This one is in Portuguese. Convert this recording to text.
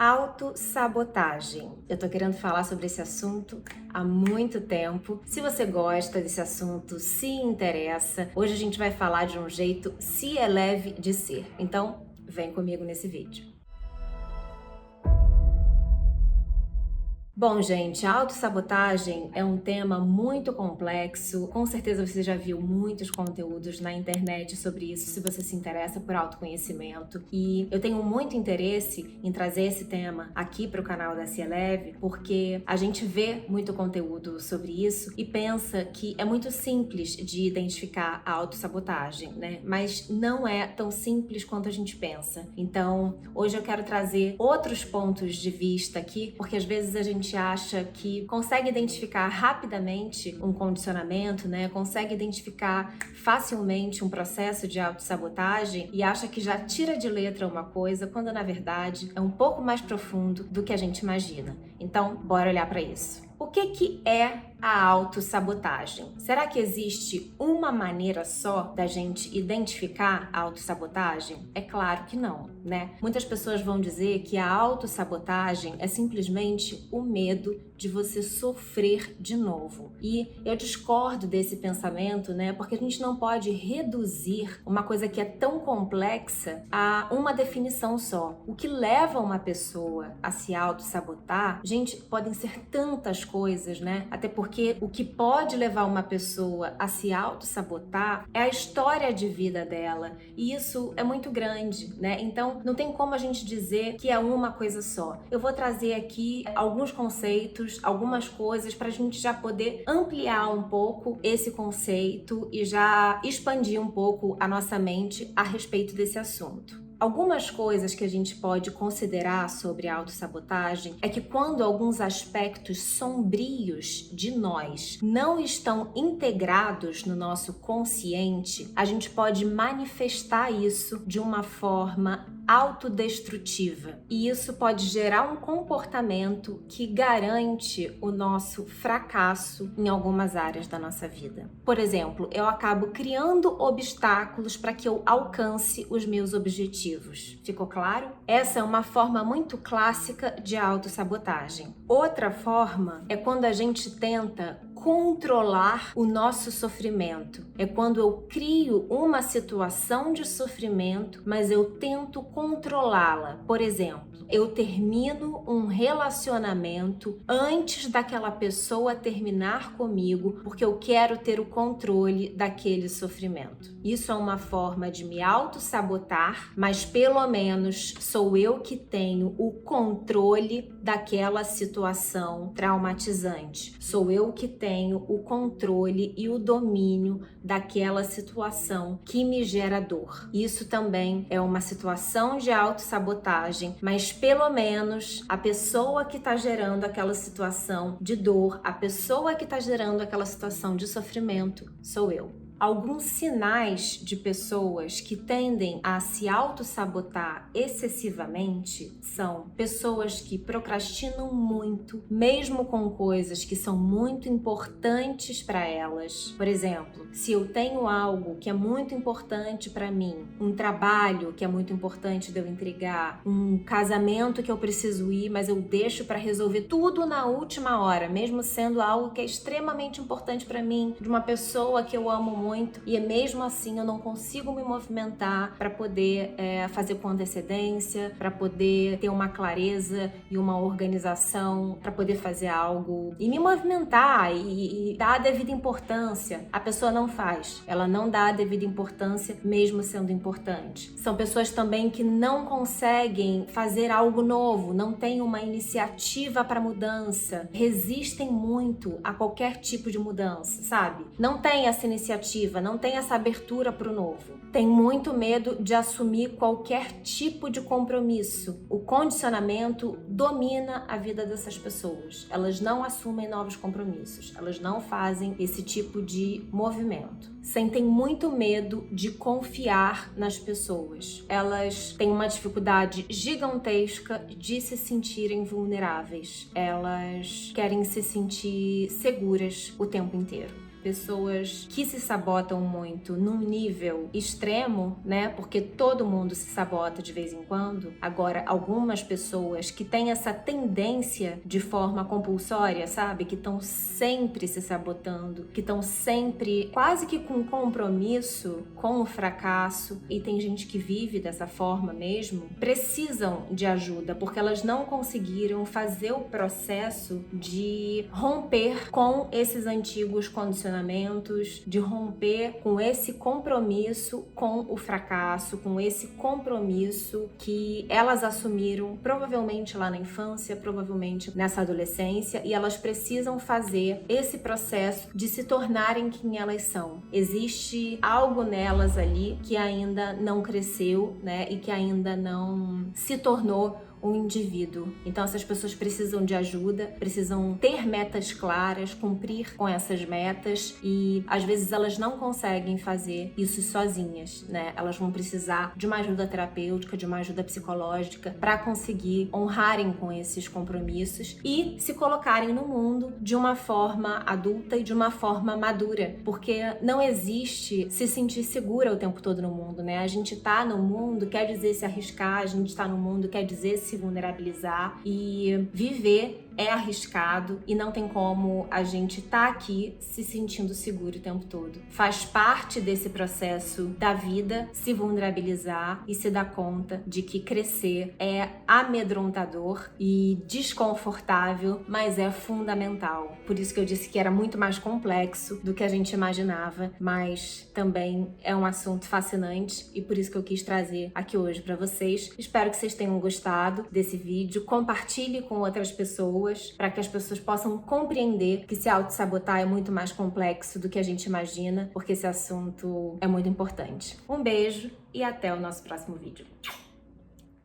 Autossabotagem. Eu tô querendo falar sobre esse assunto há muito tempo. Se você gosta desse assunto, se interessa, hoje a gente vai falar de um jeito se é leve de ser. Então, vem comigo nesse vídeo. Bom, gente, a autossabotagem é um tema muito complexo. Com certeza você já viu muitos conteúdos na internet sobre isso, se você se interessa por autoconhecimento. E eu tenho muito interesse em trazer esse tema aqui para o canal da Se é Leve, porque a gente vê muito conteúdo sobre isso e pensa que é muito simples de identificar a autossabotagem, né? Mas não é tão simples quanto a gente pensa. Então, hoje eu quero trazer outros pontos de vista aqui, porque às vezes a gente acha que consegue identificar rapidamente um condicionamento, né? Consegue identificar facilmente um processo de autossabotagem e acha que já tira de letra uma coisa, quando na verdade é um pouco mais profundo do que a gente imagina. Então, bora olhar para isso. O que é a autossabotagem? Será que existe uma maneira só da gente identificar a autossabotagem? É claro que não, né? Muitas pessoas vão dizer que a autossabotagem é simplesmente o medo de você sofrer de novo. E eu discordo desse pensamento, né? Porque a gente não pode reduzir uma coisa que é tão complexa a uma definição só. O que leva uma pessoa a se autossabotar, gente, podem ser tantas coisas, né? Até porque o que pode levar uma pessoa a se autossabotar é a história de vida dela. E isso é muito grande, né? Então, não tem como a gente dizer que é uma coisa só. Eu vou trazer aqui alguns conceitos, algumas coisas para a gente já poder ampliar um pouco esse conceito e já expandir um pouco a nossa mente a respeito desse assunto. Algumas coisas que a gente pode considerar sobre a autossabotagem é que quando alguns aspectos sombrios de nós não estão integrados no nosso consciente, a gente pode manifestar isso de uma forma autodestrutiva. E isso pode gerar um comportamento que garante o nosso fracasso em algumas áreas da nossa vida. Por exemplo, eu acabo criando obstáculos para que eu alcance os meus objetivos. Ficou claro? Essa é uma forma muito clássica de autossabotagem. Outra forma é quando a gente tenta controlar o nosso sofrimento. É quando eu crio uma situação de sofrimento, mas eu tento controlá-la. Por exemplo, eu termino um relacionamento antes daquela pessoa terminar comigo, porque eu quero ter o controle daquele sofrimento. Isso é uma forma de me auto-sabotar, mas pelo menos sou eu que tenho o controle daquela situação traumatizante. Sou eu que tenho o controle e o domínio daquela situação que me gera dor. Isso também é uma situação de autossabotagem, mas pelo menos a pessoa que está gerando aquela situação de dor, a pessoa que está gerando aquela situação de sofrimento, sou eu. Alguns sinais de pessoas que tendem a se autossabotar excessivamente são pessoas que procrastinam muito, mesmo com coisas que são muito importantes para elas. Por exemplo, se eu tenho algo que é muito importante para mim, um trabalho que é muito importante de eu entregar, um casamento que eu preciso ir, mas eu deixo para resolver tudo na última hora, mesmo sendo algo que é extremamente importante para mim, de uma pessoa que eu amo muito, e mesmo assim eu não consigo me movimentar para poder fazer com antecedência, para poder ter uma clareza e uma organização, para poder fazer algo e me movimentar e dar a devida importância. A pessoa não faz, ela não dá a devida importância mesmo sendo importante. São pessoas também que não conseguem fazer algo novo, não têm uma iniciativa para mudança, resistem muito a qualquer tipo de mudança, sabe? Não tem essa iniciativa, não tem essa abertura para o novo. Tem muito medo de assumir qualquer tipo de compromisso. O condicionamento domina a vida dessas pessoas. Elas não assumem novos compromissos. Elas não fazem esse tipo de movimento. Sentem muito medo de confiar nas pessoas. Elas têm uma dificuldade gigantesca de se sentirem vulneráveis. Elas querem se sentir seguras o tempo inteiro. pessoas que se sabotam muito num nível extremo, né? Porque todo mundo se sabota de vez em quando. Agora, algumas pessoas que têm essa tendência de forma compulsória, sabe? Que estão sempre se sabotando, que estão sempre quase que com compromisso com o fracasso, e tem gente que vive dessa forma mesmo, precisam de ajuda, porque elas não conseguiram fazer o processo de romper com esses antigos condicionamentos, de romper com esse compromisso com o fracasso, com esse compromisso que elas assumiram provavelmente lá na infância, provavelmente nessa adolescência, e elas precisam fazer esse processo de se tornarem quem elas são. Existe algo nelas ali que ainda não cresceu, né, e que ainda não se tornou um indivíduo. Então essas pessoas precisam de ajuda, precisam ter metas claras, cumprir com essas metas, e às vezes elas não conseguem fazer isso sozinhas, né? Elas vão precisar de uma ajuda terapêutica, de uma ajuda psicológica para conseguir honrarem com esses compromissos e se colocarem no mundo de uma forma adulta e de uma forma madura, porque não existe se sentir segura o tempo todo no mundo, né? A gente tá no mundo quer dizer se arriscar, a gente tá no mundo quer dizer se vulnerabilizar, e viver é arriscado e não tem como a gente tá aqui se sentindo seguro o tempo todo. Faz parte desse processo da vida se vulnerabilizar e se dar conta de que crescer é amedrontador e desconfortável, mas é fundamental. Por isso que eu disse que era muito mais complexo do que a gente imaginava, mas também é um assunto fascinante, e por isso que eu quis trazer aqui hoje para vocês. Espero que vocês tenham gostado desse vídeo. Compartilhe com outras pessoas, para que as pessoas possam compreender que se auto-sabotar é muito mais complexo do que a gente imagina, porque esse assunto é muito importante. Um beijo e até o nosso próximo vídeo.